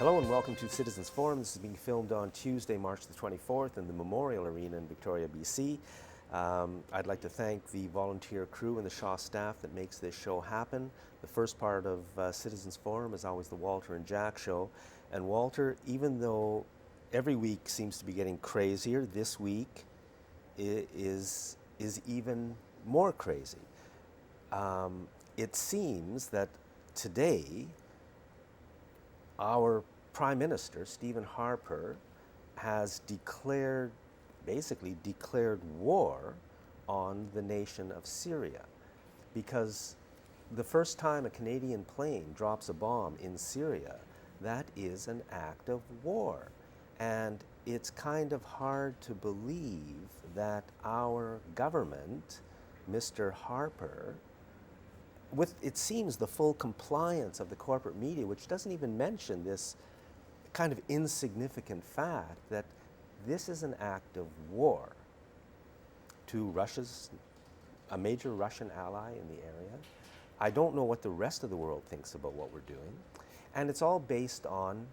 Hello and welcome to Citizens Forum. This is being filmed on Tuesday, March the 24th in the Memorial Arena in Victoria, BC. I'd like to thank the volunteer crew and the Shaw staff that makes this show happen. The first part of Citizens Forum is always the Walter and Jack show. And Walter, even though every week seems to be getting crazier, this week is even more crazy. It seems that today our Prime Minister, Stephen Harper, has basically declared war on the nation of Syria, because the first time a Canadian plane drops a bomb in Syria, that is an act of war. And it's kind of hard to believe that our government, Mr. Harper, with, it seems, the full compliance of the corporate media, which doesn't even mention this kind of insignificant fact that this is an act of war to a major Russian ally in the area. I don't know what the rest of the world thinks about what we're doing. And it's all based on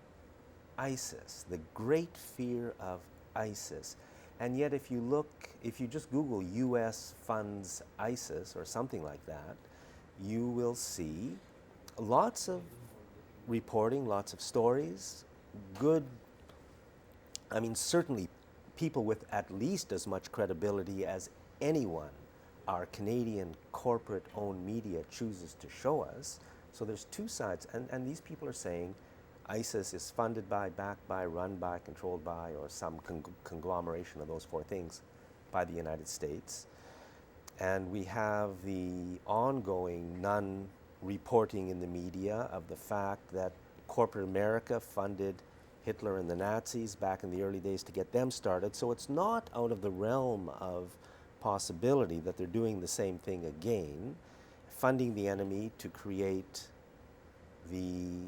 ISIS, the great fear of ISIS. And yet if you just Google US funds ISIS or something like that, you will see lots of reporting, lots of stories, certainly people with at least as much credibility as anyone our Canadian corporate-owned media chooses to show us. So there's two sides, and these people are saying ISIS is funded by, backed by, run by, controlled by, or some conglomeration of those four things by the United States. And we have the ongoing non-reporting in the media of the fact that corporate America funded Hitler and the Nazis back in the early days to get them started. So it's not out of the realm of possibility that they're doing the same thing again, funding the enemy to create the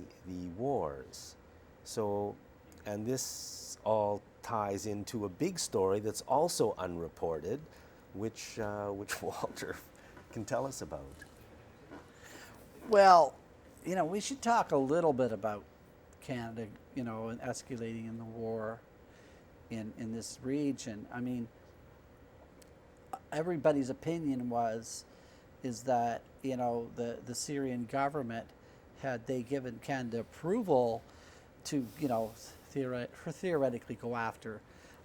wars. So, and this all ties into a big story that's also unreported, which Walter can tell us about. Well, we should talk a little bit about Canada, and escalating in the war in this region. I mean, everybody's opinion is that, the Syrian government, had they given Canada approval to, theoretically go after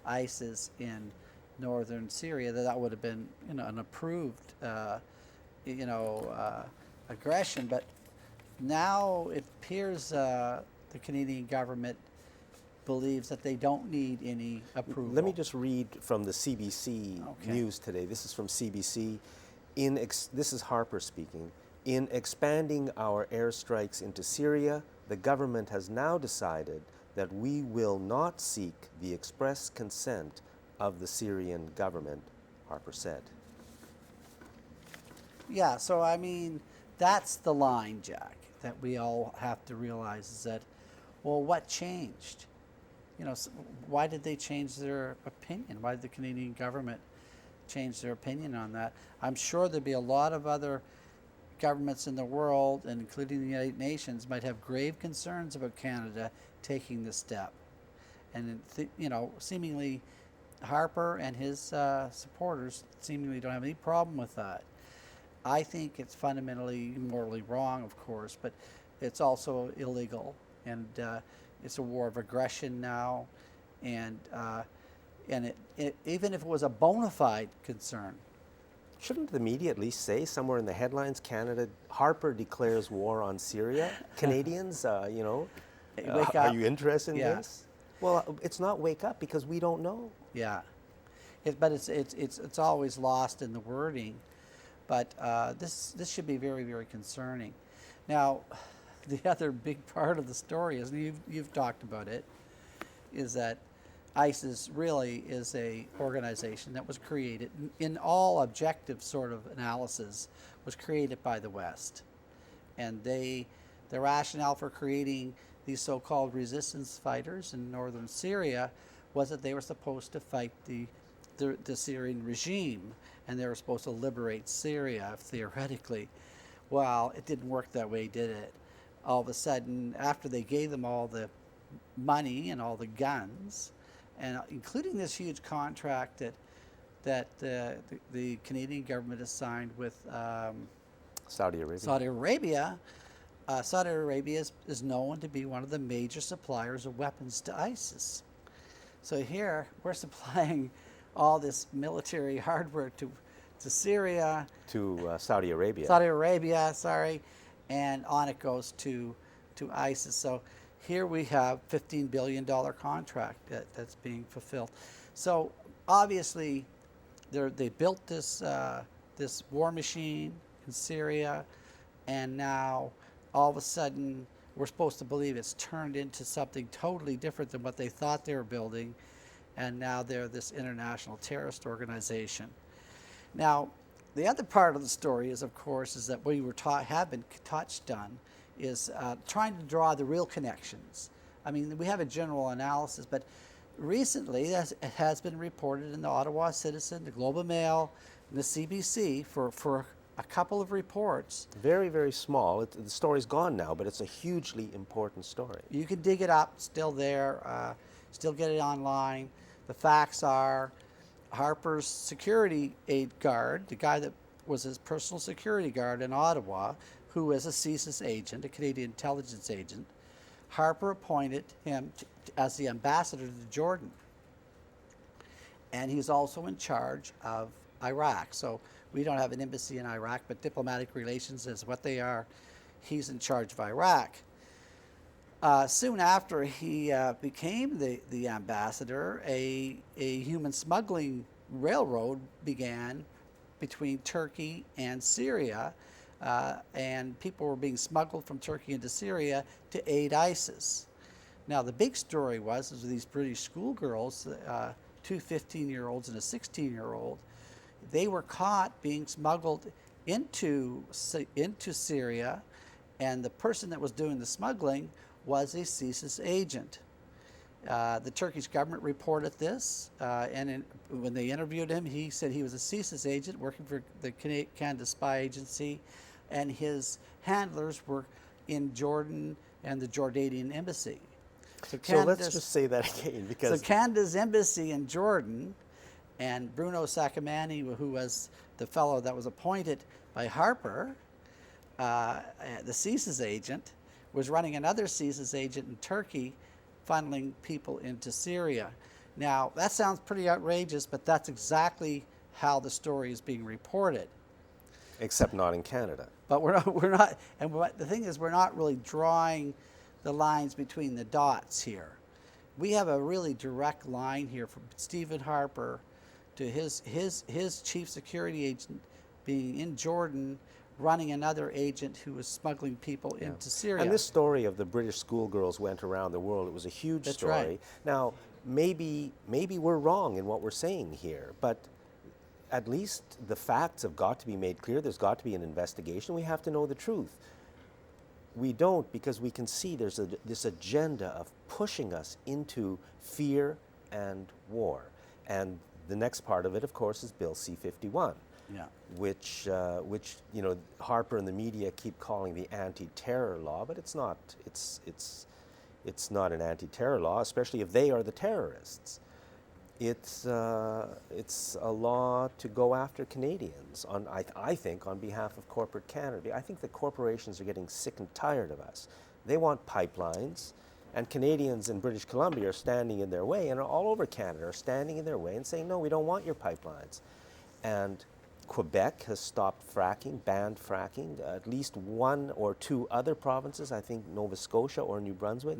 ISIS in northern Syria, that would have been, an approved, aggression. But now it appears the Canadian government believes that they don't need any approval. Let me just read from the CBC News today. This is from CBC. This is Harper speaking. In expanding our airstrikes into Syria, the government has now decided that we will not seek the express consent of the Syrian government, Harper said. Yeah, so that's the line, Jack, that we all have to realize is that, well, what changed? Why did they change their opinion? Why did the Canadian government change their opinion on that? I'm sure there'd be a lot of other governments in the world, and including the United Nations, might have grave concerns about Canada taking this step. And, seemingly Harper and his supporters seemingly don't have any problem with that. I think it's fundamentally morally wrong, of course, but it's also illegal, and it's a war of aggression now, and even if it was a bona fide concern. Shouldn't the media at least say somewhere in the headlines, Harper declares war on Syria? Canadians, are you interested in this? Well, it's not wake up because we don't know. Yeah, but it's always lost in the wording. But this should be very, very concerning. Now, the other big part of the story is, and you've talked about it, is that ISIS really is a organization that was created, in all objective sort of analysis, was created by the West. And the rationale for creating these so-called resistance fighters in northern Syria was that they were supposed to fight the Syrian regime, and they were supposed to liberate Syria, theoretically. Well, it didn't work that way, did it? All of a sudden, after they gave them all the money and all the guns, and including this huge contract that the Canadian government has signed with Saudi Arabia. Saudi Arabia. Saudi Arabia is known to be one of the major suppliers of weapons to ISIS. So here we're supplying all this military hardware to Syria, To Saudi Arabia. Saudi Arabia, sorry, and on it goes to ISIS. So here we have $15 billion contract that's being fulfilled. So obviously, they built this this war machine in Syria, and now all of a sudden we're supposed to believe it's turned into something totally different than what they thought they were building, and now they're this international terrorist organization. Now, the other part of the story is, of course, is that we have been touched on, is trying to draw the real connections. I mean, we have a general analysis, but recently it has been reported in the Ottawa Citizen, the Globe and Mail, and the CBC for a couple of reports. Very, very small. The story's gone now, but it's a hugely important story. You can dig it up, still there, still get it online. The facts are Harper's security aid guard, the guy that was his personal security guard in Ottawa, who is a CSIS agent, a Canadian intelligence agent, Harper appointed him as the ambassador to Jordan. And he's also in charge of Iraq. So we don't have an embassy in Iraq, but diplomatic relations is what they are. He's in charge of Iraq. Soon after he became the ambassador, a human smuggling railroad began between Turkey and Syria, and people were being smuggled from Turkey into Syria to aid ISIS. Now, the big story was these British schoolgirls, two 15-year-olds and a 16-year-old, they were caught being smuggled into Syria, and the person that was doing the smuggling was a CSIS agent. The Turkish government reported this, and when they interviewed him, he said he was a CSIS agent working for the Canada Spy Agency, and his handlers were in Jordan and the Jordanian embassy. So let's just say that again, because so Canada's embassy in Jordan, and Bruno Sacamani, who was the fellow that was appointed by Harper, the CSIS agent, was running another CSIS agent in Turkey, funneling people into Syria. Now, that sounds pretty outrageous, but that's exactly how the story is being reported. except not in Canada. But we're not, and the thing is, we're not really drawing the lines between the dots here. We have a really direct line here from Stephen Harper to his chief security agent being in Jordan, running another agent who was smuggling people into Syria. And this story of the British schoolgirls went around the world. It was a huge That's story. right. Now, maybe we're wrong in what we're saying here, but at least the facts have got to be made clear. There's got to be an investigation. We have to know the truth. We don't, because we can see there's this agenda of pushing us into fear and war. And the next part of it, of course, is Bill C-51. Yeah. Which you know, Harper and the media keep calling the anti-terror law, but it's not. It's not an anti-terror law, especially if they are the terrorists. It's a law to go after Canadians. I think on behalf of corporate Canada. I think the corporations are getting sick and tired of us. They want pipelines, and Canadians in British Columbia are standing in their way, and all over Canada are standing in their way and saying, no, we don't want your pipelines. And Quebec has stopped fracking, banned fracking. At least one or two other provinces, I think Nova Scotia or New Brunswick,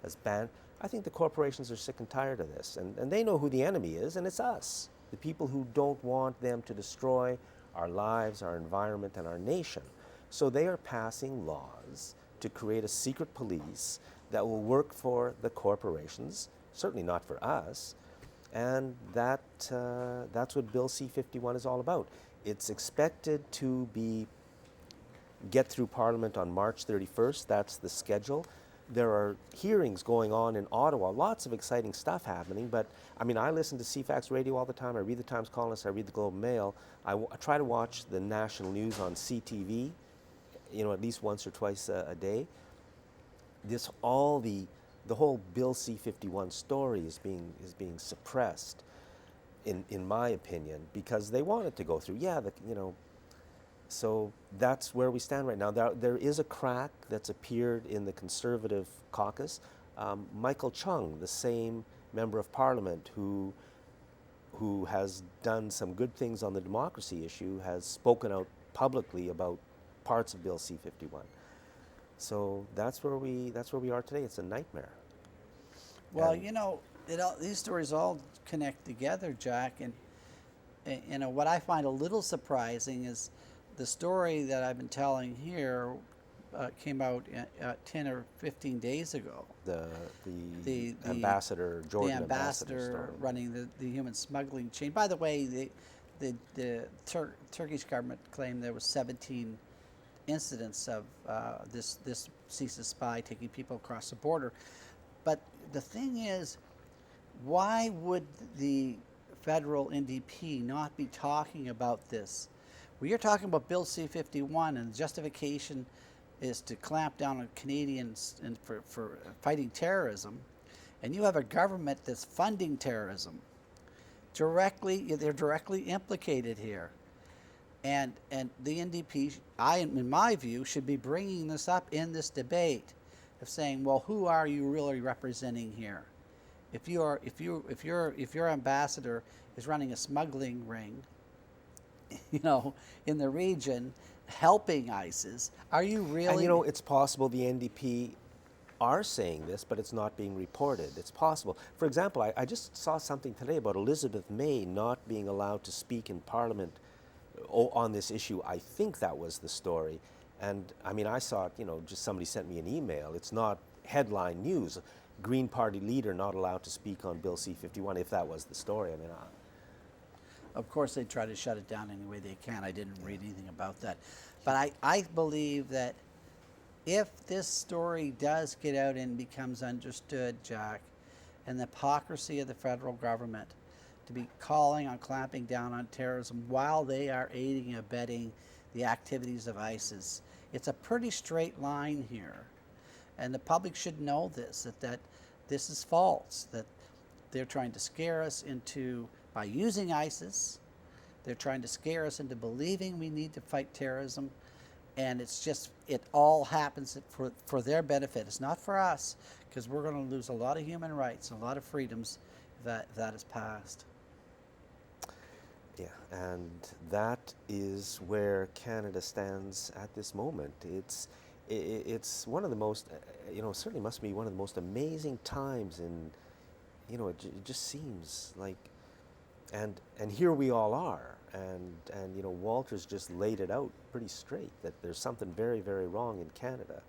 has banned. I think the corporations are sick and tired of this, and they know who the enemy is, and it's us, the people who don't want them to destroy our lives, our environment, and our nation. So they are passing laws to create a secret police that will work for the corporations, certainly not for us. And that's what Bill C-51 is all about. It's expected to get through Parliament on March 31st. That's the schedule. There are hearings going on in Ottawa, lots of exciting stuff happening, but I mean, I listen to CFAX radio all the time. I read the Times Colonist, I read the Globe and Mail. I try to watch the national news on CTV, you know, at least once or twice a day. All the the whole Bill C-51 story is being suppressed, in my opinion, because they want it to go through. Yeah, so that's where we stand right now. There is a crack that's appeared in the Conservative caucus. Michael Chung, the same member of Parliament who has done some good things on the democracy issue, has spoken out publicly about parts of Bill C-51. So that's where we are today. It's a nightmare. Well, And these stories all connect together, Jack, and what I find a little surprising is the story that I've been telling here came out 10 or 15 days ago. The ambassador, Jordan the ambassador story. running the human smuggling chain. By the way, the Turkish government claimed there was 17 incidents of this CISA spy taking people across the border. But the thing is, why would the federal NDP not be talking about this? We are talking about Bill C-51, and the justification is to clamp down on Canadians and for fighting terrorism, and you have a government that's funding terrorism. They're directly implicated here. And the NDP, in my view, should be bringing this up in this debate of saying, well, who are you really representing here? If your ambassador is running a smuggling ring, in the region, helping ISIS, are you really? And it's possible the NDP are saying this, but it's not being reported. It's possible. For example, I just saw something today about Elizabeth May not being allowed to speak in Parliament on this issue. I think that was the story. And I mean, I saw it, just somebody sent me an email. It's not headline news. Green Party leader not allowed to speak on Bill C-51, if that was the story. I mean, of course, they try to shut it down any way they can. I didn't read anything about that. But I believe that if this story does get out and becomes understood, Jack, and the hypocrisy of the federal government to be calling on clamping down on terrorism while they are aiding and abetting the activities of ISIS, it's a pretty straight line here. And the public should know this, that this is false, that they're trying to scare us into, by using ISIS, they're trying to scare us into believing we need to fight terrorism. And it all happens for their benefit. It's not for us, because we're going to lose a lot of human rights, a lot of freedoms that is passed. yeah, and that is where Canada stands at this moment. It's one of the most, certainly must be one of the most amazing times in, it just seems like, and here we all are, and Walter's just laid it out pretty straight that there's something very, very wrong in Canada.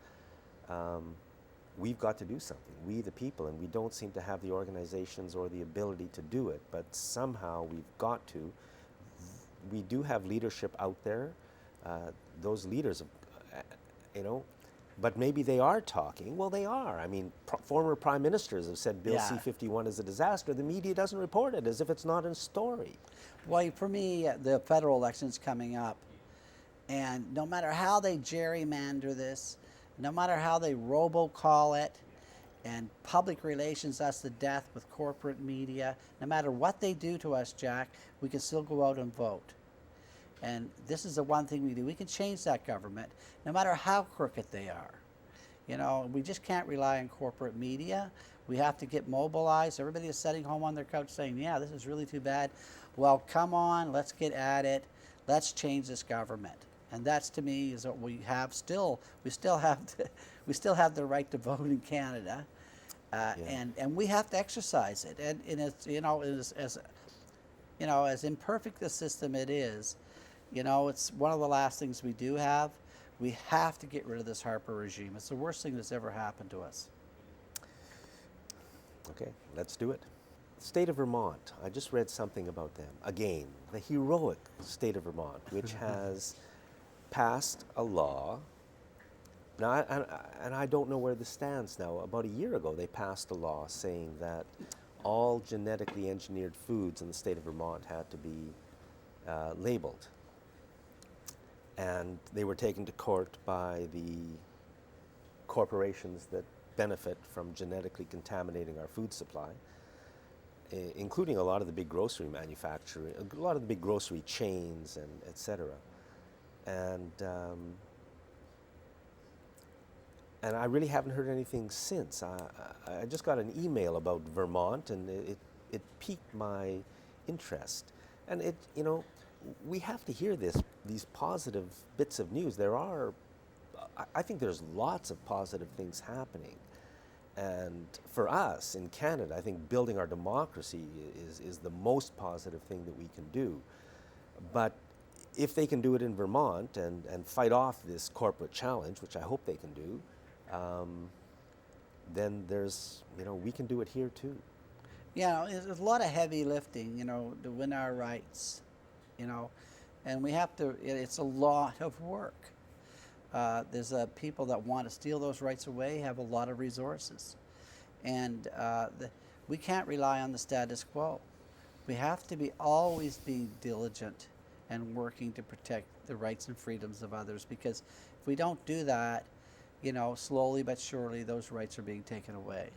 We've got to do something, we the people, and we don't seem to have the organizations or the ability to do it, but somehow we've got to. We do have leadership out there. Those leaders, but maybe they are talking. Well, they are. I mean, former prime ministers have said Bill C-51 is a disaster. The media doesn't report it as if it's not a story. Well, for me, the federal election's coming up, and no matter how they gerrymander this, no matter how they robocall it, and public relations us to death with corporate media, no matter what they do to us, Jack, we can still go out and vote. And this is the one thing we do. We can change that government, no matter how crooked they are. We just can't rely on corporate media. We have to get mobilized. Everybody is sitting home on their couch saying, yeah, this is really too bad. Well, come on, let's get at it. Let's change this government. And that's, to me, is what we have still. We still have the right to vote in Canada, and we have to exercise it. And it's as imperfect the system it is, it's one of the last things we do have. We have to get rid of this Harper regime. It's the worst thing that's ever happened to us. Okay, let's do it. State of Vermont, I just read something about them. Again, the heroic state of Vermont, which has passed a law. Now, I don't know where this stands now. About a year ago, they passed a law saying that all genetically engineered foods in the state of Vermont had to be labeled. And they were taken to court by the corporations that benefit from genetically contaminating our food supply, including a lot of the big grocery manufacturing, a lot of the big grocery chains, and et cetera. And I really haven't heard anything since. I just got an email about Vermont, and it piqued my interest. And we have to hear these positive bits of news. I think there's lots of positive things happening. And for us in Canada, I think building our democracy is the most positive thing that we can do. But if they can do it in Vermont and fight off this corporate challenge, which I hope they can do, then we can do it here too. Yeah, there's a lot of heavy lifting, to win our rights, and we have to, it's a lot of work. There's people that want to steal those rights away, have a lot of resources. And we can't rely on the status quo. We have to always be diligent and working to protect the rights and freedoms of others, because if we don't do that, slowly but surely those rights are being taken away.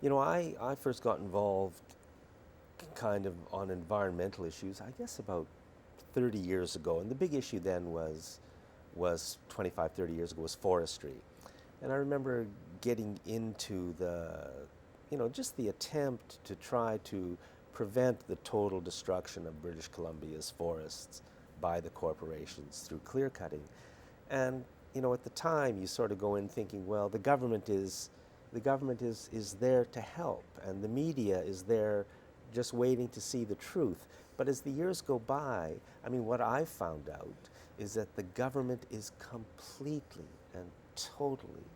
I first got involved kind of on environmental issues, I guess about 30 years ago. And the big issue then was 25, 30 years ago, was forestry. And I remember getting into just the attempt to try to prevent the total destruction of British Columbia's forests by the corporations through clear cutting. And at the time, you sort of go in thinking, well, the government is there to help, and the media is there just waiting to see the truth. But as the years go by, what I've found out is that the government is completely and totally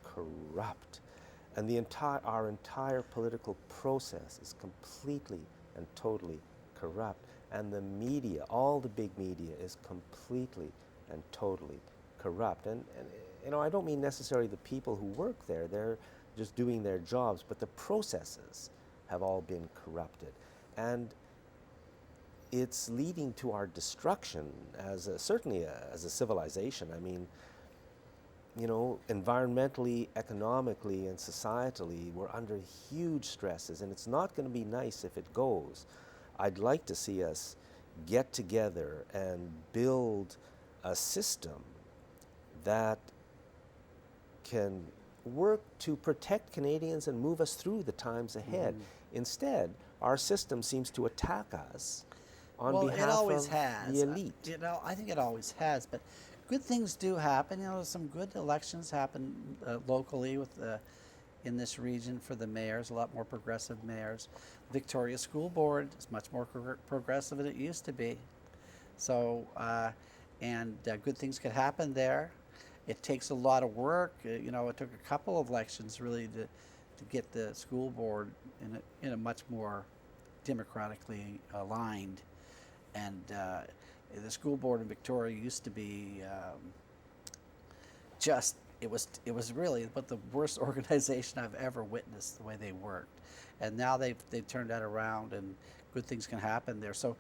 corrupt, and our entire political process is completely and totally corrupt, and the media, all the big media, is completely and totally corrupt. And I don't mean necessarily the people who work there, they're just doing their jobs, but the processes have all been corrupted. And it's leading to our destruction certainly as a civilization. Environmentally, economically, and societally, we're under huge stresses, and it's not going to be nice if it goes. I'd like to see us get together and build a system that can work to protect Canadians and move us through the times ahead. Instead, our system seems to attack us on behalf it always of has. the elite. I think it always has, but good things do happen. Some good elections happen locally in this region for the mayors, a lot more progressive mayors. Victoria School Board is much more progressive than it used to be. So, good things could happen there. It takes a lot of work. It took a couple of elections really to get the school board in a much more democratically aligned. And the school board in Victoria used to be it was really about the worst organization I've ever witnessed, the way they worked. And now they've turned that around, and good things can happen there. So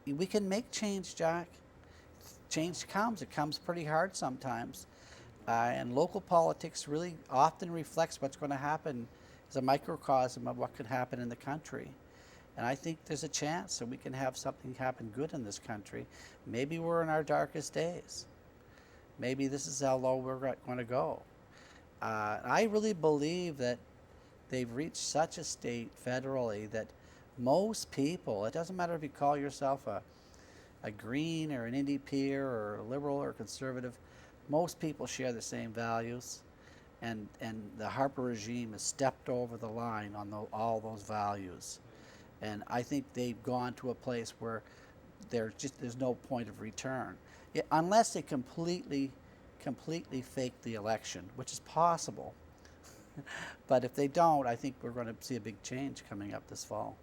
we can make change, Jack. Change comes. It comes pretty hard sometimes. And local politics really often reflects what's going to happen as a microcosm of what could happen in the country. And I think there's a chance that we can have something happen good in this country. Maybe we're in our darkest days. Maybe this is how low we're going to go. I really believe that they've reached such a state federally that most people, it doesn't matter if you call yourself a Green or an NDP or a Liberal or conservative, most people share the same values, and the Harper regime has stepped over the line on all those values. And I think they've gone to a place where there's no point of return. Unless they completely fake the election, which is possible. But if they don't, I think we're going to see a big change coming up this fall.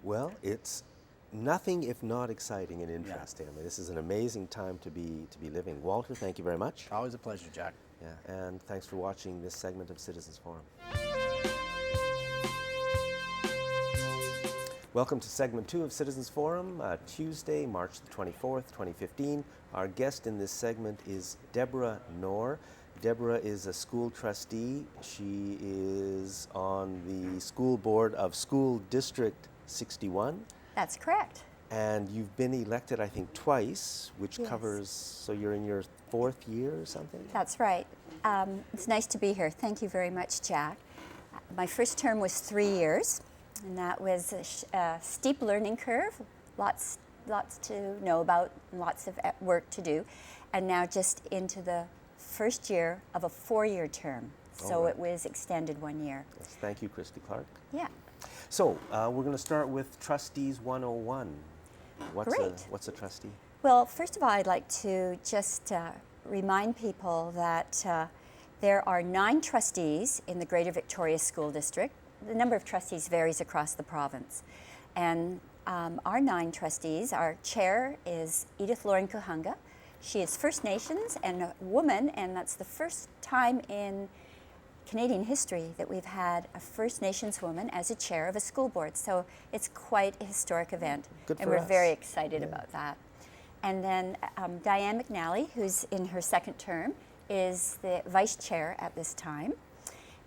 Well, it's nothing if not exciting and interesting. I mean, this is an amazing time to be living. Walter, thank you very much. Always a pleasure, Jack. Yeah, and thanks for watching this segment of Citizens Forum. Welcome to segment 2 of Citizens Forum, Tuesday, March the 24th, 2015. Our guest in this segment is Deborah Nohr. Deborah is a school trustee. She is on the school board of School District 61. That's correct. And you've been elected, I think, twice, which Yes. covers, so you're in your 4th year or something? That's right. It's nice to be here. Thank you very much, Jack. My first term was 3 years, and that was a steep learning curve, lots to know about, lots of work to do, and now just into the first year of a 4-year term. So right. it was extended 1 year. Yes, thank you, Christy Clark. Yeah. So we're going to start with Trustees 101. Great. What's a trustee? Well, first of all, I'd like to just remind people that there are 9 trustees in the Greater Victoria School District. The number of trustees varies across the province. And our 9 trustees, our chair is Edith Lauren Kuhunga. She is First Nations and a woman, and that's the first time in Canadian history that we've had a First Nations woman as a chair of a school board. So it's quite a historic event. Good and for we're us. very excited about that. And then Diane McNally, who's in her 2nd term, is the vice chair at this time.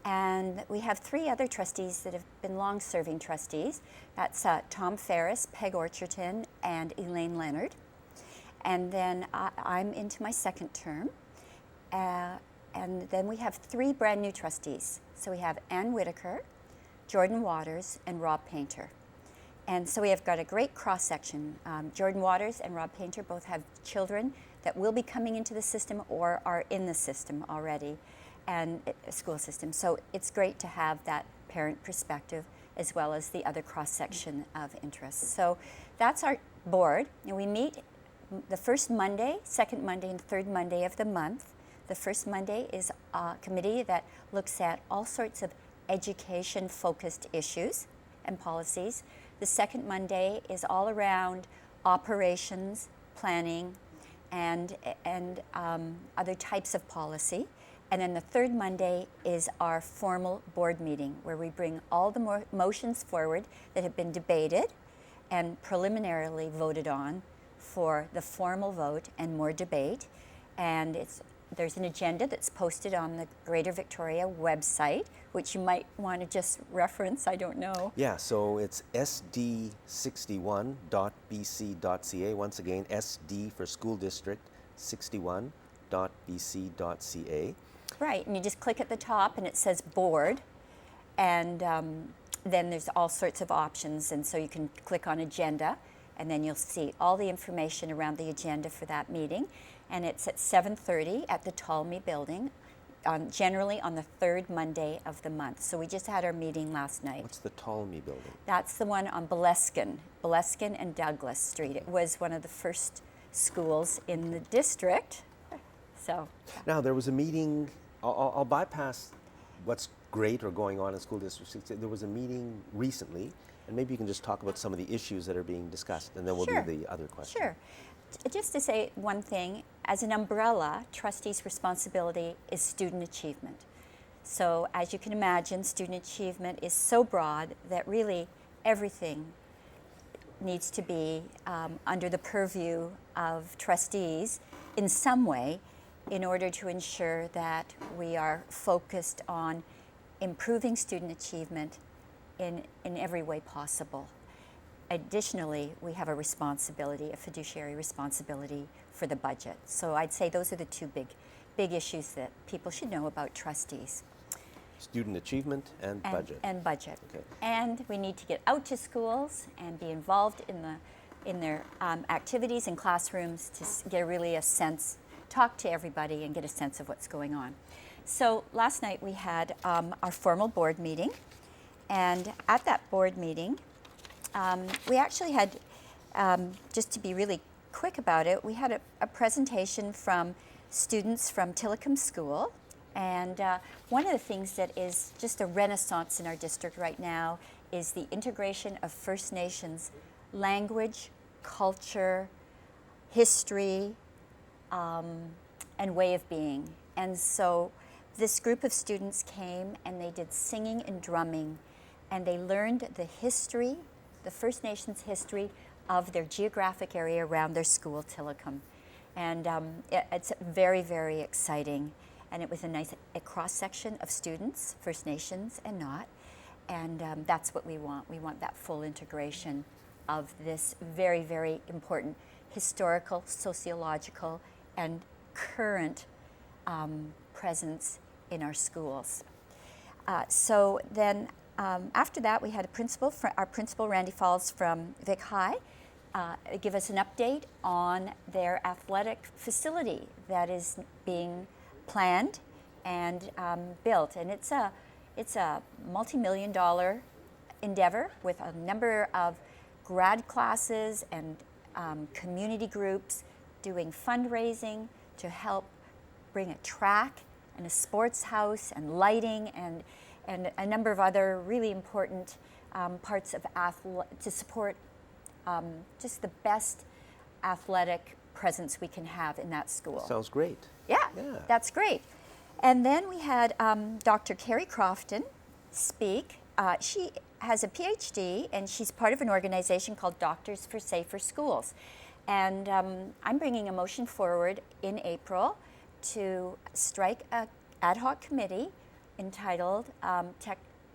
And we have 3 other trustees that have been long-serving trustees. That's Tom Ferris, Peg Orcherton, and Elaine Leonard. And then I'm into my 2nd term. And then we have 3 brand new trustees. So we have Ann Whitaker, Jordan Waters, and Rob Painter. And so we have got a great cross-section. Jordan Waters and Rob Painter both have children that will be coming into the system or are in the system already, and school system. So it's great to have that parent perspective as well as the other cross-section of interests. So that's our board, and we meet the first Monday, 2nd Monday, and 3rd Monday of the month. The first Monday is a committee that looks at all sorts of education-focused issues and policies. The 2nd Monday is all around operations, planning, and other types of policy. And then the 3rd Monday is our formal board meeting, where we bring all the motions forward that have been debated and preliminarily voted on for the formal vote and more debate. And there's an agenda that's posted on the Greater Victoria website, which you might want to just reference, I don't know. Yeah, so it's sd61.bc.ca. Once again, SD for School District 61.bc.ca. Right, and you just click at the top and it says board, and then there's all sorts of options, and so you can click on agenda, and then you'll see all the information around the agenda for that meeting. And it's at 7:30 at the Tolme building, generally on the 3rd Monday of the month. So we just had our meeting last night. What's the Tolme building? That's the one on Boleskine and Douglas Street. It was one of the first schools in the district. So Now, there was a meeting, I'll bypass what's great or going on in School District 60. There was a meeting recently, and maybe you can just talk about some of the issues that are being discussed, and then we'll Sure. do the other question. Sure. Just to say one thing, as an umbrella, trustees' responsibility is student achievement. So as you can imagine, student achievement is so broad that really everything needs to be under the purview of trustees in some way in order to ensure that we are focused on improving student achievement in every way possible. Additionally, we have a responsibility, a fiduciary responsibility for the budget. So I'd say those are the 2 big issues that people should know about trustees. Student achievement and budget. And budget. Okay. And we need to get out to schools and be involved in their activities and classrooms to get really a sense, talk to everybody and get a sense of what's going on. So last night we had our formal board meeting, and at that board meeting, we actually had, just to be really quick about it, we had a presentation from students from Tillicum School. And one of the things that is just a renaissance in our district right now is the integration of First Nations language, culture, history, and way of being. And so this group of students came and they did singing and drumming, and they learned the history, the First Nations history of their geographic area around their school, Tillicum. And it's very, very exciting. and it was a cross-section of students, First Nations and not, and that's what we want. We want that full integration of this very, very important historical, sociological, and current presence in our schools. So then after that, we had our principal, Randy Falls from Vic High, give us an update on their athletic facility that is being planned and built. And it's a multi-million-dollar endeavor with a number of grad classes and community groups doing fundraising to help bring a track and a sports house and lighting and a number of other really important parts of to support just the best athletic presence we can have in that school. Sounds great. Yeah, Yeah. that's great. And then we had Dr. Carrie Crofton speak. She has a PhD, and she's part of an organization called Doctors for Safer Schools. And I'm bringing a motion forward in April to strike an ad hoc committee entitled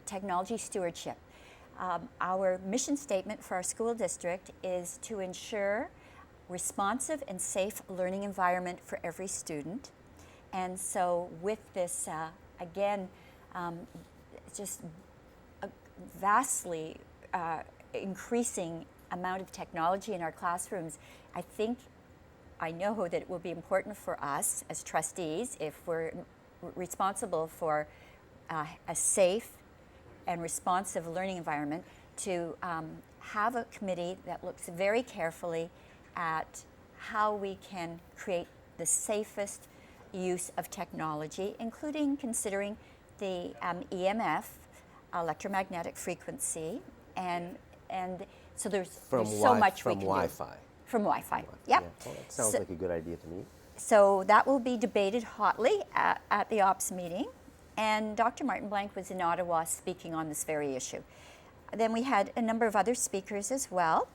Technology Stewardship. Our mission statement for our school district is to ensure responsive and safe learning environment for every student. And so with this, again, just a vastly increasing amount of technology in our classrooms, I know that it will be important for us as trustees, if we're responsible for a safe and responsive learning environment, to have a committee that looks very carefully at how we can create the safest use of technology, including considering the EMF, electromagnetic frequency, and so there's so much we can Wi-Fi. do. From Wi-Fi. Yep. Yeah. Well, that sounds like a good idea to me. So that will be debated hotly at the ops meeting. And Dr. Martin Blank was in Ottawa speaking on this very issue. Then we had a number of other speakers as well.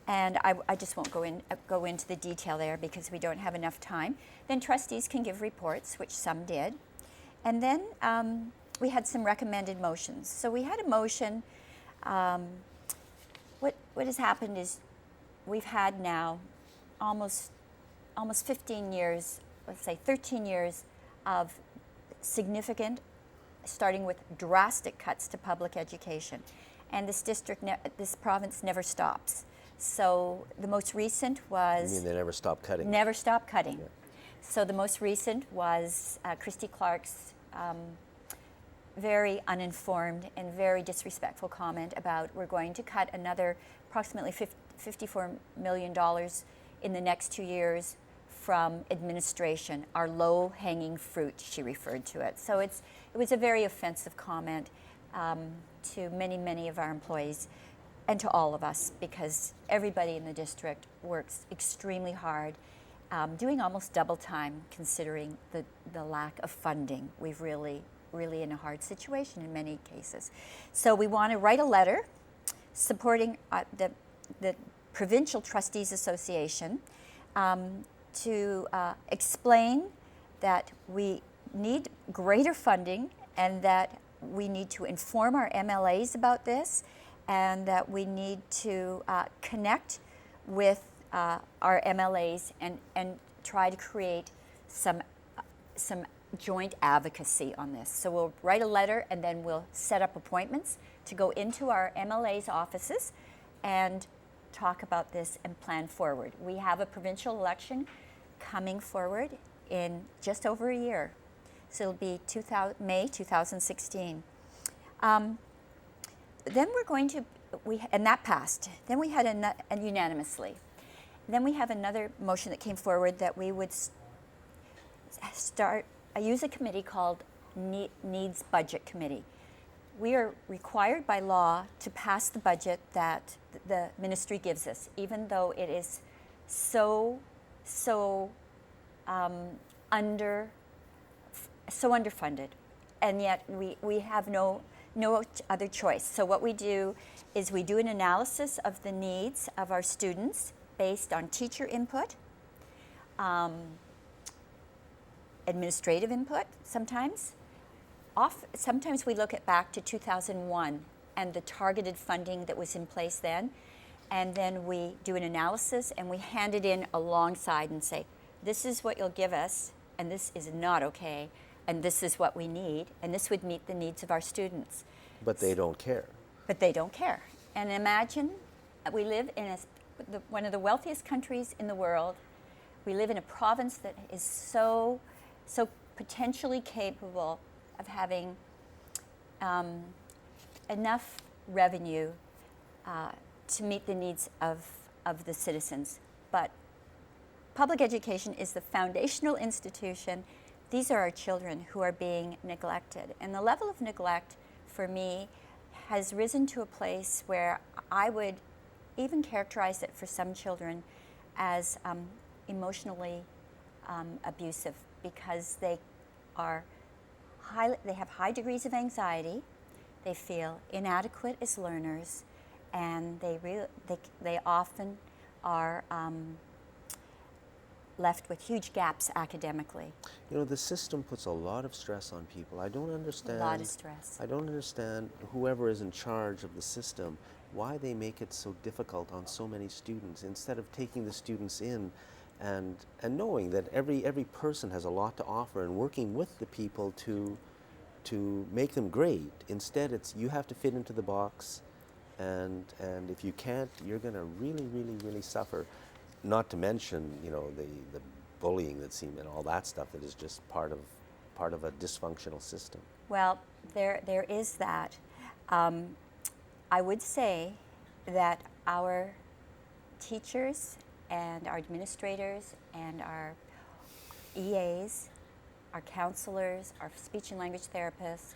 And I just won't go into the detail there because we don't have enough time. Then trustees can give reports, which some did. And then we had some recommended motions. So we had a motion. What has happened is we've had now almost 15 years, let's say 13 years of significant, starting with drastic cuts to public education. And this province never stops. So the most recent was... You mean they never stop cutting? Never stop cutting. Yeah. So the most recent was Christy Clark's very uninformed and very disrespectful comment about we're going to cut another approximately $54 million in the next 2 years from administration, our low-hanging fruit, she referred to it. So it was a very offensive comment to many, many of our employees and to all of us, because everybody in the district works extremely hard, doing almost double time considering the lack of funding. We've really in a hard situation in many cases. So we want to write a letter supporting the Provincial Trustees Association to explain that we need greater funding and that we need to inform our MLAs about this, and that we need to connect with our MLAs and try to create some joint advocacy on this. So we'll write a letter and then we'll set up appointments to go into our MLA's offices and talk about this and plan forward. We have a provincial election coming forward in just over a year. So it'll be May 2016. Then we're going to, and that passed. Then we had and unanimously. Then we have another motion that came forward that we would use a committee called Needs Budget Committee. We are required by law to pass the budget that the ministry gives us, even though it is so underfunded, and yet we have no other choice. So what we do is we do an analysis of the needs of our students based on teacher input, administrative input sometimes. Sometimes we look back to 2001 and the targeted funding that was in place then, and then we do an analysis and we hand it in alongside and say, this is what you'll give us, and this is not okay, and this is what we need, and this would meet the needs of our students. But they don't care. But they don't care. And imagine we live in one of the wealthiest countries in the world. We live in a province that is so potentially capable of having enough revenue to meet the needs of the citizens. But public education is the foundational institution. These are our children who are being neglected. And the level of neglect for me has risen to a place where I would even characterize it for some children as emotionally abusive, because they have high degrees of anxiety, they feel inadequate as learners, and they often are left with huge gaps academically. You know, the system puts a lot of stress on people. I don't understand. A lot of stress. I don't understand whoever is in charge of the system, why they make it so difficult on so many students, instead of taking the students in and knowing that every person has a lot to offer and working with the people to make them great. Instead, it's you have to fit into the box, and if you can't, you're going to really suffer. Not to mention, you know, the bullying that's seen and all that stuff that is just part of a dysfunctional system. Well, there is that. I would say that our teachers and our administrators and our EAs, our counselors, our speech and language therapists,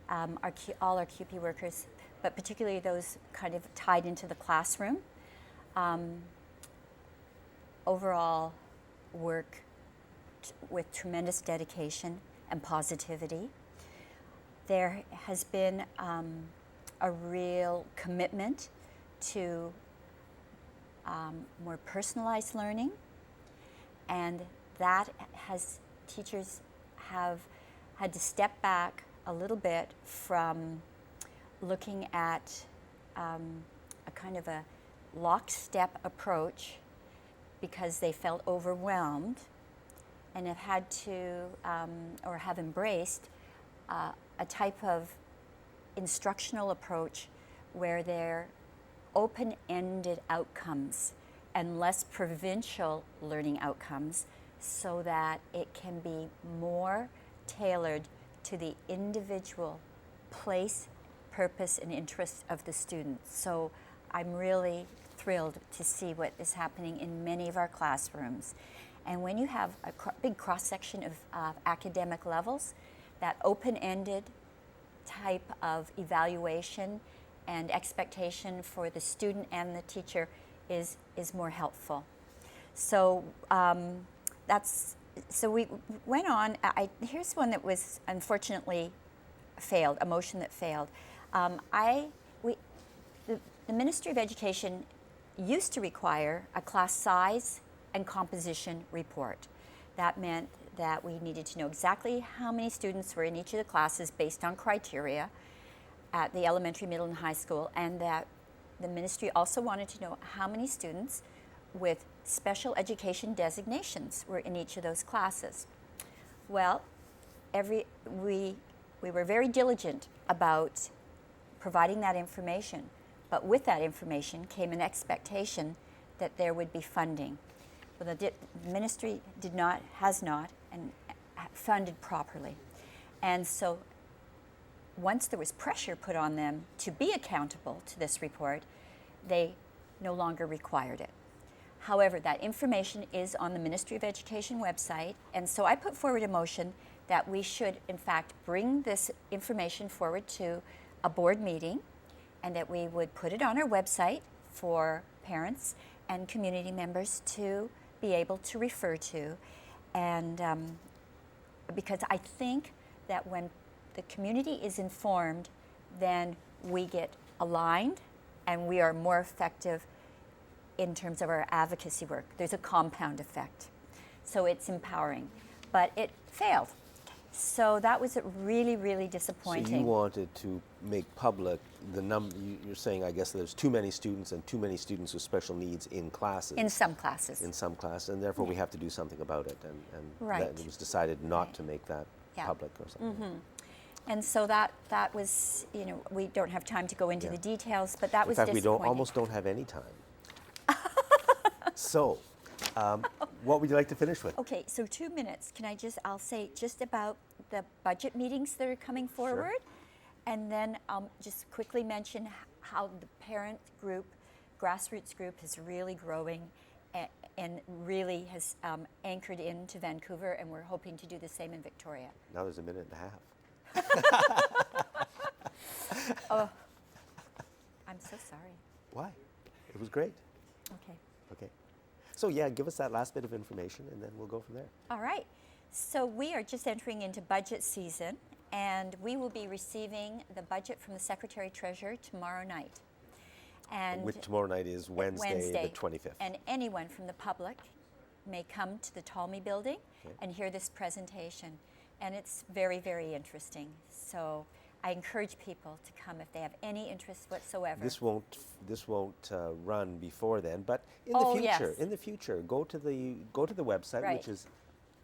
all our QP workers, but particularly those kind of tied into the classroom, overall work with tremendous dedication and positivity. There has been a real commitment to more personalized learning, and that teachers have had to step back a little bit from looking at a kind of a lockstep approach, because they felt overwhelmed, and have had to or have embraced a type of instructional approach where they're open-ended outcomes and less provincial learning outcomes, so that it can be more tailored to the individual place, purpose, and interests of the students. So I'm really thrilled to see what is happening in many of our classrooms. And when you have a big cross-section of academic levels, that open-ended type of evaluation and expectation for the student and the teacher is more helpful. So so we went on. Here's one that was unfortunately failed, a motion that failed. The Ministry of Education used to require a class size and composition report. That meant that we needed to know exactly how many students were in each of the classes based on criteria at the elementary, middle, and high school, and that the ministry also wanted to know how many students with special education designations were in each of those classes. Well, we were very diligent about providing that information, but with that information came an expectation that there would be funding. Well, the ministry has not funded properly. And so once there was pressure put on them to be accountable to this report, they no longer required it. However, that information is on the Ministry of Education website, and so I put forward a motion that we should, in fact, bring this information forward to a board meeting, and that we would put it on our website for parents and community members to be able to refer to. And because I think that when the community is informed, then we get aligned and we are more effective in terms of our advocacy work. There's a compound effect. So it's empowering. But failed. So that was really, really So disappointing. you wanted to make public the number, you're saying, I guess, there's too many students and too many students with special needs in classes. In some classes. In some classes, and therefore we have to do something about it. And Right. that it was decided not Right. to make that Yeah. public or something. And so that was, we don't have time to go into Yeah. the details, but that In was fact, we disappointing. almost don't have any time. So, what would you like to finish with? Okay, so 2 minutes. I'll say just about the budget meetings that are coming forward. And then just quickly mention how the parent group, grassroots group, is really growing and really has anchored into Vancouver, and we're hoping to do the same in Victoria. Now there's a minute and a half. Oh, I'm so sorry. Why? It was great. Okay. Okay. So yeah, give us that last bit of information and then we'll go from there. All right. So we are just entering into budget season, and we will be receiving the budget from the Secretary-Treasurer tomorrow night. And Which tomorrow night is Wednesday, the 25th. And anyone from the public may come to the Talmy building and hear this presentation. And it's very, very interesting. So I encourage people to come if they have any interest whatsoever. This won't run before then, but in Oh, the future, yes. in the future, go to the website, Right. which is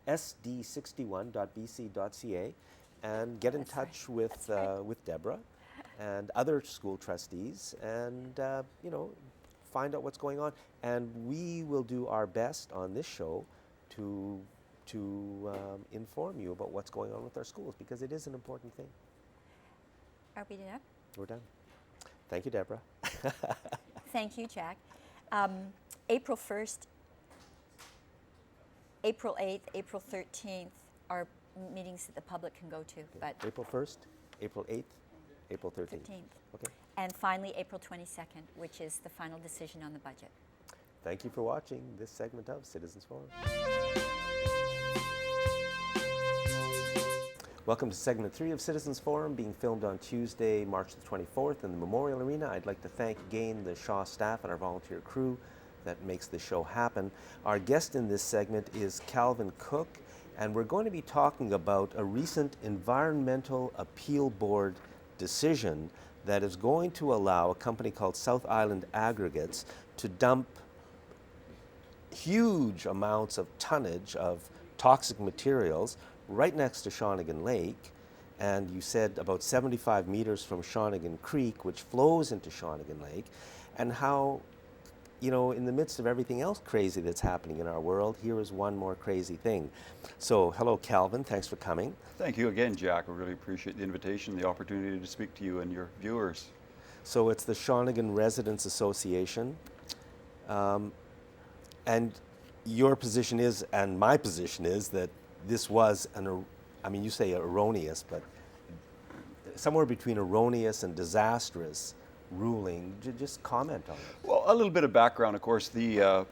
sd61.bc.ca, and get in That's right. touch with That's right. with Deborah and other school trustees, and find out what's going on. And we will do our best on this show to inform you about what's going on with our schools, because it is an important thing. Are we done? We're done. Thank you, Deborah. Thank you, Jack. April 1st, April 8th, April 13th are meetings that the public can go to. But April 1st, April 8th, April 13th. 15th. Okay. And finally, April 22nd, which is the final decision on the budget. Thank you for watching this segment of Citizens Forum. Welcome to segment 3 of Citizens Forum, being filmed on Tuesday, March the 24th in the Memorial Arena. I'd like to thank again the Shaw staff and our volunteer crew that makes the show happen. Our guest in this segment is Calvin Cook, and we're going to be talking about a recent Environmental Appeal Board decision that is going to allow a company called South Island Aggregates to dump huge amounts of tonnage of toxic materials right next to Shawnigan Lake. And you said about 75 meters from Shawnigan Creek, which flows into Shawnigan Lake, and how, in the midst of everything else crazy that's happening in our world, here is one more crazy thing. So, hello, Calvin. Thanks for coming. Thank you again, Jack. I really appreciate the invitation, the opportunity to speak to you and your viewers. So it's the Shawnigan Residents Association, and your position is, and my position is, that this was you say erroneous, but somewhere between erroneous and disastrous ruling. Just comment on it. Well, a little bit of background, of course. The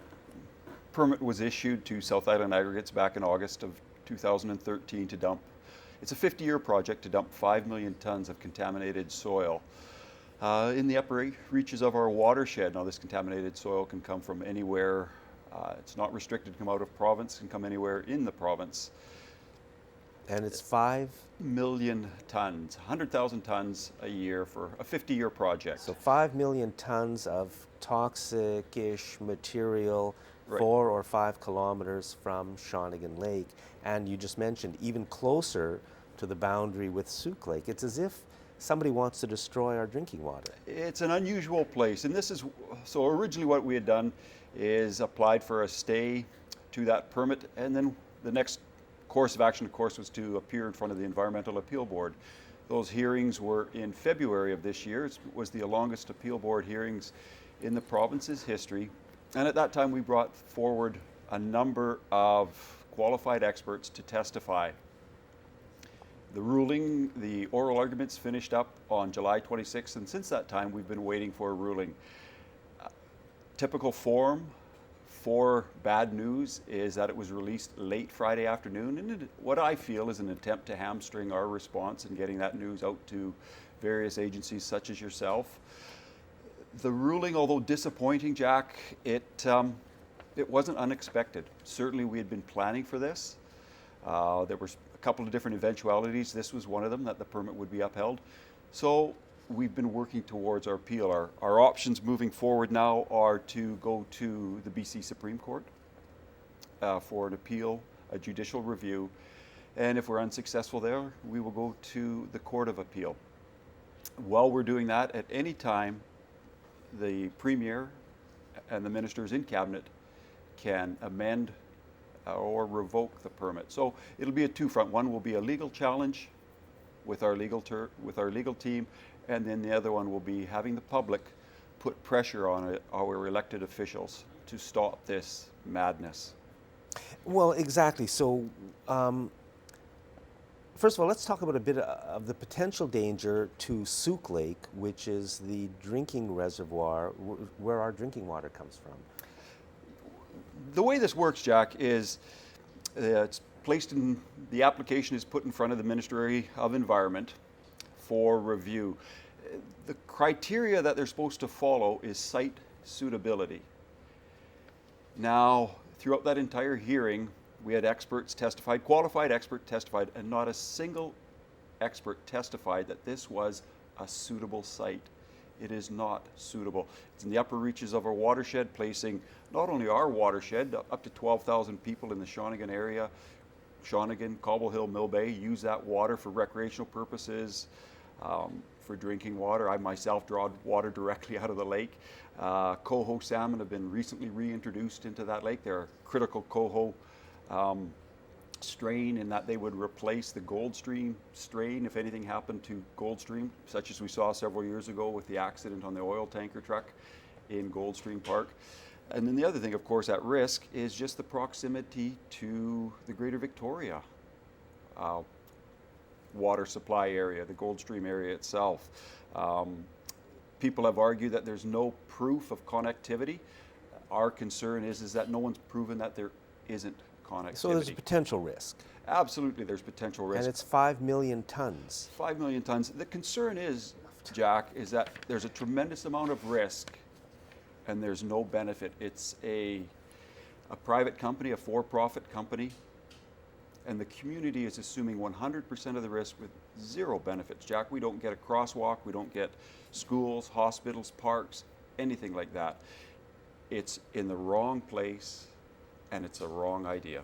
permit was issued to South Island Aggregates back in August of 2013 to dump. It's a 50-year project to dump 5 million tons of contaminated soil in the upper reaches of our watershed. Now, this contaminated soil can come from anywhere. It's not restricted to come out of province, can come anywhere in the province. And it's 5 million tons, 100,000 tons a year for a 50-year project. So 5 million tons of toxic-ish material, Right. 4 or 5 kilometers from Shawnigan Lake. And you just mentioned even closer to the boundary with Souk Lake. It's as if somebody wants to destroy our drinking water. It's an unusual place, and this is, so originally what we had done is applied for a stay to that permit, and then the next course of action, of course, was to appear in front of the Environmental Appeal Board. Those hearings were in February of this year. It was the longest appeal board hearings in the province's history, and at that time we brought forward a number of qualified experts to testify. The ruling, the oral arguments finished up on July 26th, and since that time we've been waiting for a ruling. Typical form for bad news is that it was released late Friday afternoon, and what I feel is an attempt to hamstring our response in getting that news out to various agencies such as yourself. The ruling, although disappointing, Jack, it wasn't unexpected. Certainly we had been planning for this. There were a couple of different eventualities. This was one of them, that the permit would be upheld. So we've been working towards our appeal. Our options moving forward now are to go to the BC Supreme Court for an appeal, a judicial review, and if we're unsuccessful there, we will go to the Court of Appeal. While we're doing that, at any time, the Premier and the ministers in Cabinet can amend or revoke the permit. So it'll be a two-front. One will be a legal challenge with our legal team, and then the other one will be having the public put pressure on our elected officials to stop this madness. Well, exactly. So, first of all, let's talk about a bit of the potential danger to Souk Lake, which is the drinking reservoir where our drinking water comes from. The way this works, Jack, is it's placed in, the application is put in front of the Ministry of Environment for review. The criteria that they're supposed to follow is site suitability. Now, throughout that entire hearing, we had experts testified, qualified expert testified, and not a single expert testified that this was a suitable site. It is not suitable. It's in the upper reaches of our watershed, placing not only our watershed, up to 12,000 people in the Shawnigan area. Shawnigan, Cobble Hill, Mill Bay use that water for recreational purposes, for drinking water. I myself draw water directly out of the lake. Coho salmon have been recently reintroduced into that lake. They're a critical coho strain in that they would replace the Goldstream strain if anything happened to Goldstream, such as we saw several years ago with the accident on the oil tanker truck in Goldstream Park. And then the other thing, of course, at risk is just the proximity to the Greater Victoria water supply area, the Goldstream area itself. People have argued that there's no proof of connectivity. Our concern is that no one's proven that there isn't connectivity. So there's a potential risk. Absolutely, there's potential risk. And it's 5 million tons. 5 million tons. The concern is, Jack, is that there's a tremendous amount of risk and there's no benefit. It's a private company, a for-profit company, and the community is assuming 100% of the risk with zero benefits. Jack, we don't get a crosswalk, we don't get schools, hospitals, parks, anything like that. It's in the wrong place and it's a wrong idea.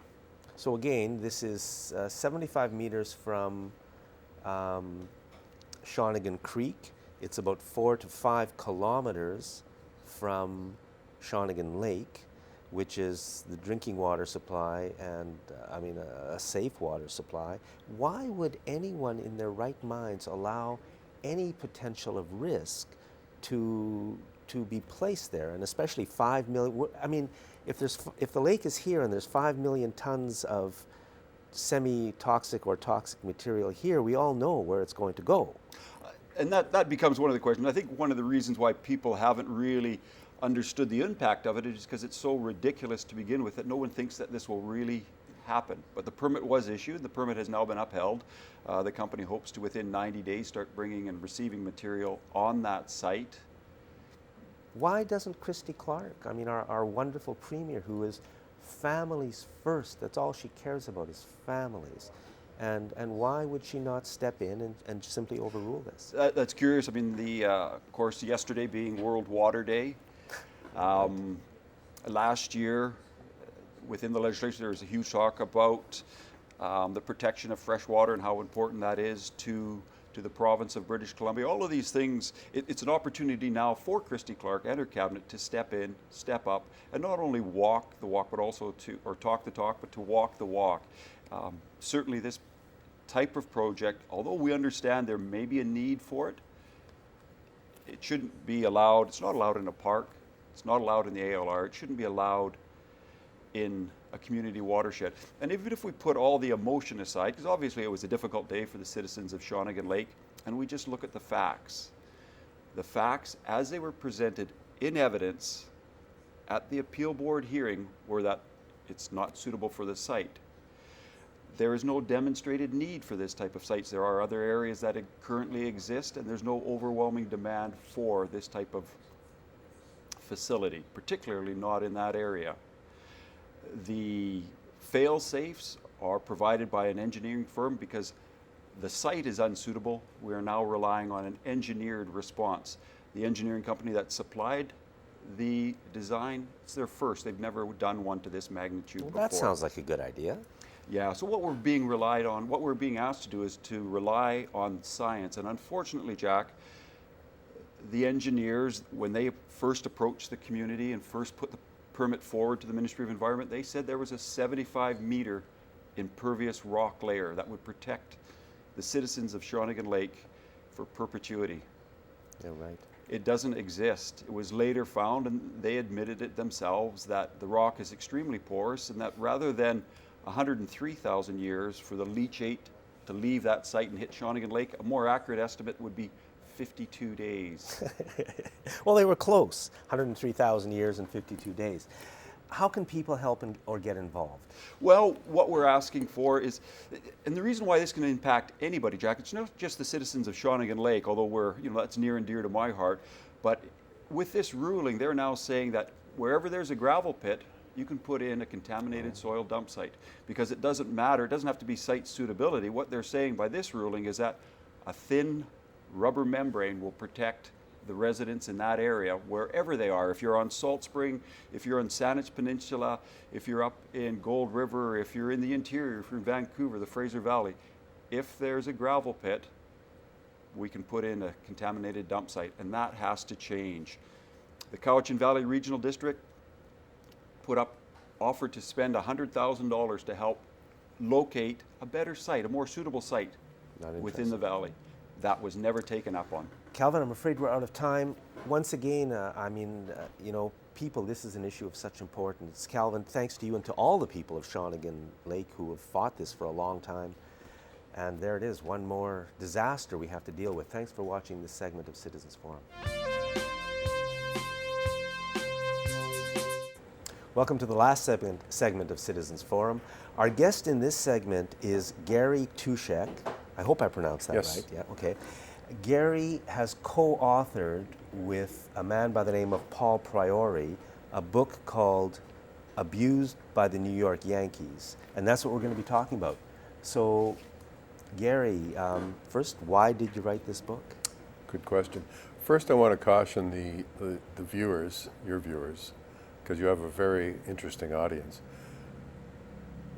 So again, this is 75 meters from Shawnigan Creek. It's about 4 to 5 kilometers from Shawnigan Lake, which is the drinking water supply and a safe water supply. Why would anyone in their right minds allow any potential of risk to be placed there, and especially 5 million? I mean, if the lake is here and there's 5 million tons of semi-toxic or toxic material here, we all know where it's going to go. And that becomes one of the questions. I think one of the reasons why people haven't really understood the impact of it is because it's so ridiculous to begin with that no one thinks that this will really happen. But the permit was issued. The permit has now been upheld. The company hopes to, within 90 days, start bringing and receiving material on that site. Why doesn't Christy Clark, our wonderful premier, who is families first, that's all she cares about is families, and why would she not step in and simply overrule this? That's curious. Of course, yesterday being World Water Day, last year, within the legislation, there was a huge talk about the protection of fresh water and how important that is to the province of British Columbia. All of these things, it's an opportunity now for Christy Clark and her cabinet to step in, step up, and not only walk the walk, but also talk the talk, but to walk the walk. Certainly this type of project, although we understand there may be a need for it, it shouldn't be allowed. It's not allowed in a park. It's not allowed in the ALR. It shouldn't be allowed in a community watershed. And even if we put all the emotion aside, because obviously it was a difficult day for the citizens of Shawnigan Lake, and we just look at the facts as they were presented in evidence at the appeal board hearing were that it's not suitable for the site. There is no demonstrated need for this type of sites. There are other areas that currently exist, and there's no overwhelming demand for this type of facility, particularly not in that area. The fail-safes are provided by an engineering firm because the site is unsuitable. We are now relying on an engineered response. The engineering company that supplied the design, it's their first. They've never done one to this magnitude Well, before. that sounds like a good idea. Yeah, so what we're being relied on, what we're being asked to do is to rely on science. And unfortunately, Jack, the engineers, when they first approached the community and first put the permit forward to the Ministry of Environment, they said there was a 75-meter impervious rock layer that would protect the citizens of Shawnigan Lake for perpetuity. Yeah, right. It doesn't exist. It was later found, and they admitted it themselves, that the rock is extremely porous and that rather than 103,000 years for the leachate to leave that site and hit Shawnigan Lake, a more accurate estimate would be 52 days. Well, they were close, 103,000 years and 52 days. How can people help or get involved? Well, what we're asking for is, and the reason why this can impact anybody, Jack, it's not just the citizens of Shawnigan Lake, although that's near and dear to my heart, but with this ruling, they're now saying that wherever there's a gravel pit, you can put in a contaminated soil dump site because it doesn't matter, it doesn't have to be site suitability. What they're saying by this ruling is that a thin rubber membrane will protect the residents in that area wherever they are. If you're on Salt Spring, if you're on Saanich Peninsula, if you're up in Gold River, if you're in the interior, if you're in Vancouver, the Fraser Valley, if there's a gravel pit, we can put in a contaminated dump site, and that has to change. The Cowichan Valley Regional District offered to spend $100,000 to help locate a better site, a more suitable site within the valley. That was never taken up on. Calvin, I'm afraid we're out of time. Once again, people, this is an issue of such importance. Calvin, thanks to you and to all the people of Shawnigan Lake who have fought this for a long time. And there it is, one more disaster we have to deal with. Thanks for watching this segment of Citizens Forum. Welcome to the last segment of Citizens Forum. Our guest in this segment is Gary Toushek. I hope I pronounced that right. Yeah, okay. Gary has co-authored with a man by the name of Paul Priori a book called Abused by the New York Yankees, and that's what we're going to be talking about. So, Gary, first, why did you write this book? Good question. First, I want to caution the viewers, your viewers, because you have a very interesting audience.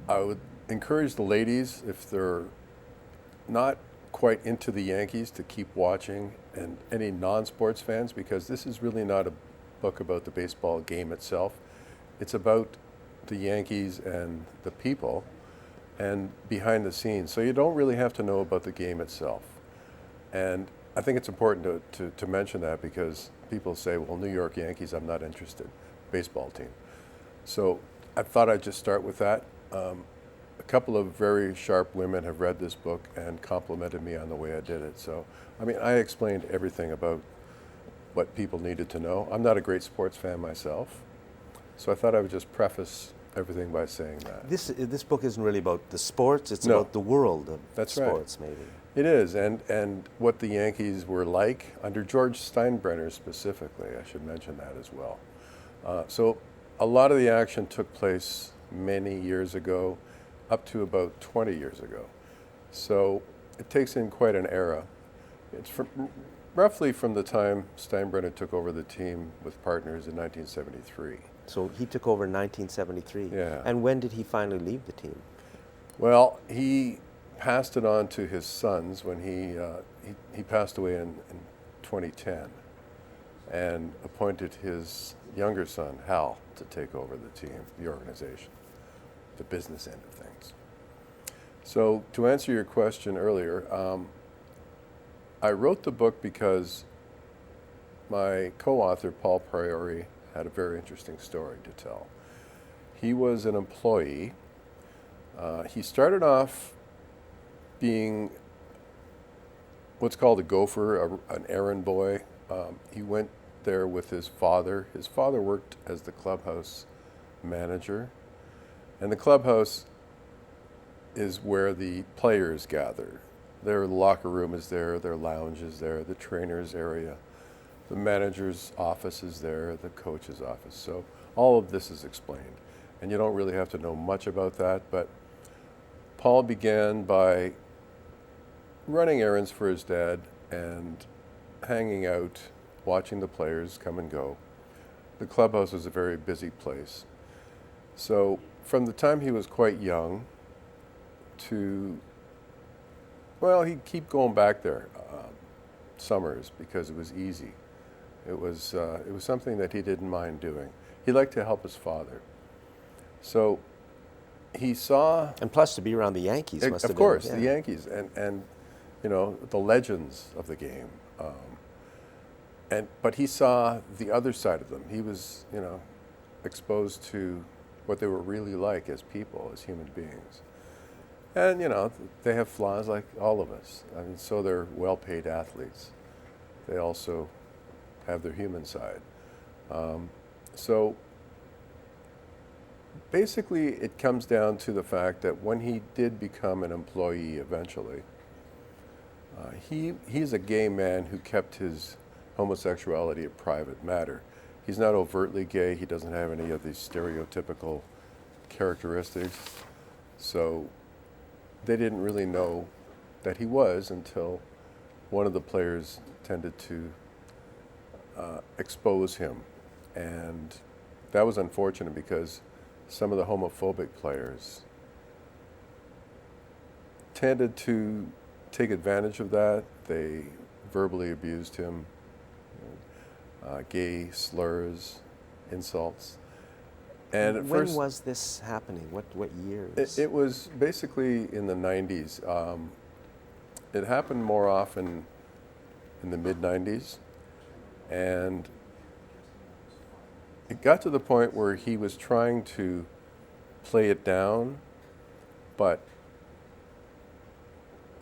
I would encourage the ladies, if they're not quite into the Yankees, to keep watching, and any non-sports fans, because this is really not a book about the baseball game itself. It's about the Yankees and the people and behind the scenes. So you don't really have to know about the game itself. And I think it's important to mention that, because people say, well, New York Yankees, I'm not interested, baseball team. So I thought I'd just start with that. A couple of very sharp women have read this book and complimented me on the way I did it. So, I explained everything about what people needed to know. I'm not a great sports fan myself, so I thought I would just preface everything by saying that. This book isn't really about the sports, it's about the world of sports, right. Maybe. It is, and what the Yankees were like under George Steinbrenner specifically. I should mention that as well. So a lot of the action took place many years ago, up to about 20 years ago. So it takes in quite an era. It's roughly from the time Steinbrenner took over the team with partners in 1973. So he took over in 1973. Yeah. And when did he finally leave the team? Well, he passed it on to his sons when he passed away in 2010, and appointed his younger son, Hal, to take over the team, the organization, the business end of things. So to answer your question earlier, I wrote the book because my co-author, Paul Priori, had a very interesting story to tell. He was an employee. He started off being what's called a gopher, an errand boy. He went there with his father. His father worked as the clubhouse manager. And the clubhouse is where the players gather. Their locker room is there, their lounge is there, the trainer's area, the manager's office is there, the coach's office. So all of this is explained. And you don't really have to know much about that, but Paul began by running errands for his dad and hanging out, watching the players come and go. The clubhouse was a very busy place. So from the time he was quite young to, well, he'd keep going back there summers because it was easy. It was something that he didn't mind doing. He liked to help his father. So he saw... And plus, to be around the Yankees must have been... Of course, yeah. the Yankees and you know, the legends of the game. But he saw the other side of them. He was, you know, exposed to what they were really like as people, as human beings. And, you know, they have flaws like all of us. I mean, so they're well-paid athletes. They also have their human side. So basically, it comes down to the fact that when he did become an employee eventually, he's a gay man who kept his homosexuality a private matter. He's not overtly gay. He doesn't have any of these stereotypical characteristics. So they didn't really know that he was until one of the players tended to expose him. And that was unfortunate because some of the homophobic players tended to take advantage of that. They verbally abused him, gay slurs, insults. And at when first, was this happening? What years? it was basically in the 90s. It happened more often in the mid-90s. And it got to the point where he was trying to play it down, but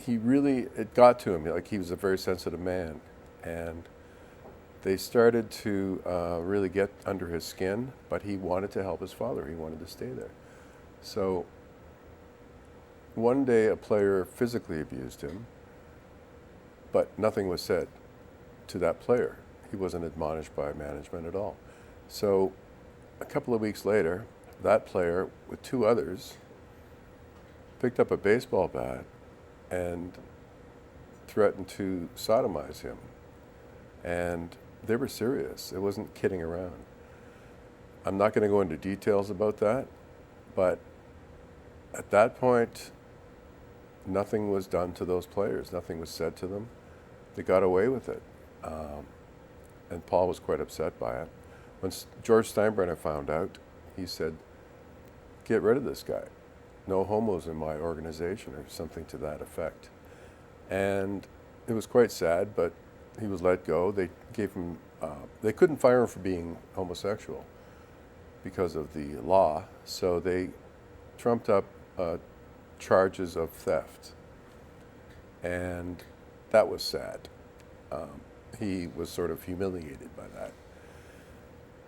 it got to him. Like, he was a very sensitive man. And they started to really get under his skin, but he wanted to help his father. He wanted to stay there. So one day a player physically abused him, but nothing was said to that player. He wasn't admonished by management at all. So a couple of weeks later, that player, with two others, picked up a baseball bat and threatened to sodomize him. And they were serious. It wasn't kidding around. I'm not going to go into details about that, but at that point, nothing was done to those players. Nothing was said to them. They got away with it. And Paul was quite upset by it. When George Steinbrenner found out, he said, "Get rid of this guy. No homos in my organization," or something to that effect. And it was quite sad, but he was let go. They gave him, they couldn't fire him for being homosexual because of the law, so they trumped up charges of theft. And that was sad. He was sort of humiliated by that.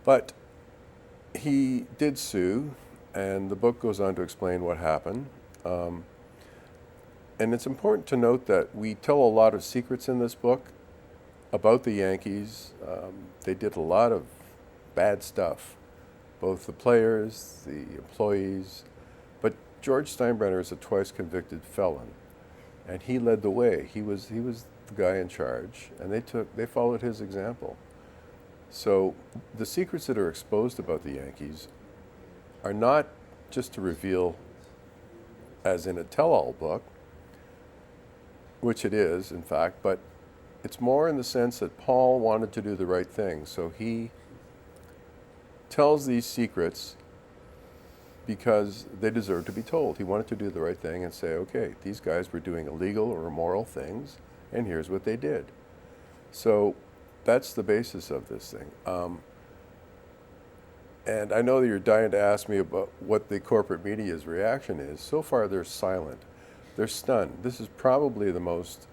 But he did sue, and the book goes on to explain what happened. And it's important to note that we tell a lot of secrets in this book about the Yankees. They did a lot of bad stuff, both the players, the employees. But George Steinbrenner is a twice convicted felon, and he led the way. He was the guy in charge, and they followed his example. So the secrets that are exposed about the Yankees are not just to reveal, as in a tell-all book, which it is, in fact, but it's more in the sense that Paul wanted to do the right thing. So he tells these secrets because they deserve to be told. He wanted to do the right thing and say, okay, these guys were doing illegal or immoral things, and here's what they did. So that's the basis of this thing. And I know that you're dying to ask me about what the corporate media's reaction is. So far, they're silent. They're stunned. This is probably the most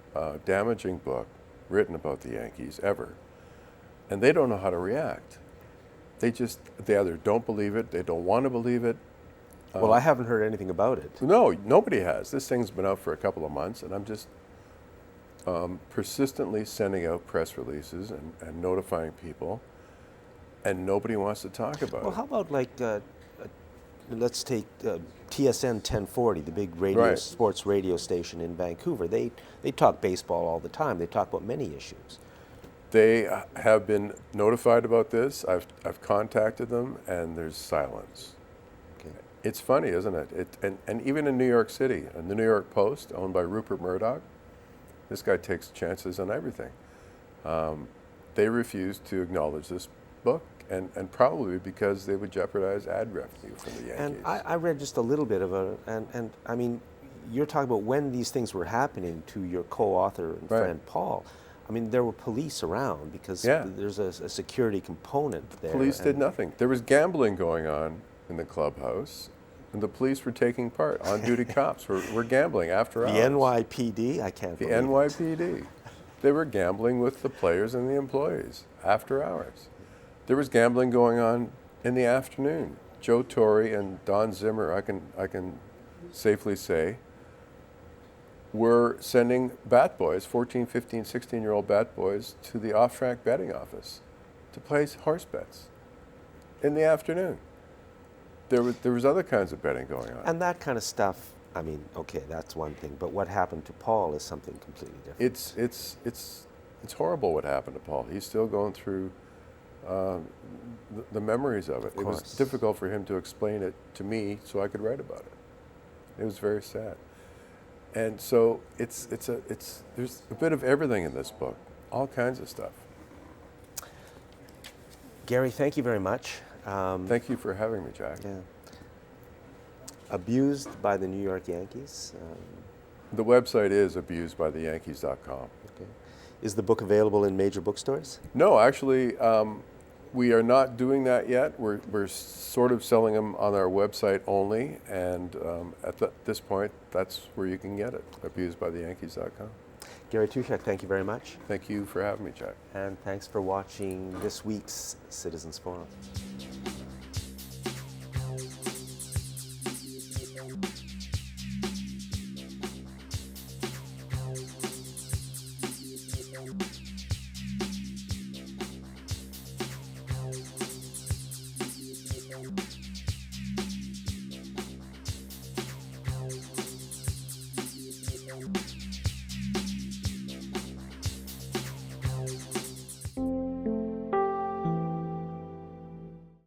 damaging book written about the Yankees ever. And they don't know how to react. They either don't believe it, they don't want to believe it. Well, I haven't heard anything about it. No, nobody has. This thing's been out for a couple of months, and I'm just persistently sending out press releases and notifying people, and nobody wants to talk about Well, it. how about like let's take TSN 1040, the big radio Right. sports radio station in Vancouver. They talk baseball all the time. They talk about many issues. They have been notified about this. I've contacted them, and there's silence. Okay. It's funny, isn't it? And even in New York City, the New York Post, owned by Rupert Murdoch, this guy takes chances on everything. They refuse to acknowledge this book, and probably because they would jeopardize ad revenue from the Yankees. And I read just a little bit of it, and I mean, you're talking about when these things were happening to your co-author and Right. friend Paul. I mean, there were police around because Yeah. there's a security component there. Police did and- nothing. There was gambling going on in the clubhouse, and the police were taking part. On-duty cops were gambling after The hours. NYPD, I can't The believe it. NYPD. They were gambling with the players and the employees after hours. There was gambling going on in the afternoon. Joe Torre and Don Zimmer, I can safely say, were sending bat boys, 14, 15, 16-year-old bat boys, to the off-track betting office to place horse bets in the afternoon. There was other kinds of betting going on. And that kind of stuff, I mean, okay, that's one thing, but what happened to Paul is something completely different. It's horrible what happened to Paul. He's still going through the memories of it. It was course. difficult for him to explain it to me so I could write about it. It was very sad. And so there's a bit of everything in this book, all kinds of stuff. Gary, thank you very much. Thank you for having me, Jack. Yeah. Abused by the New York Yankees. The website is abusedbytheyankees.com. Okay. Is the book available in major bookstores? No, actually, we are not doing that yet. We're sort of selling them on our website only, and at this point, that's where you can get it, abusedbytheyankees.com. Gary Toushek, thank you very much. Thank you for having me, Jack. And thanks for watching this week's Citizens Forum.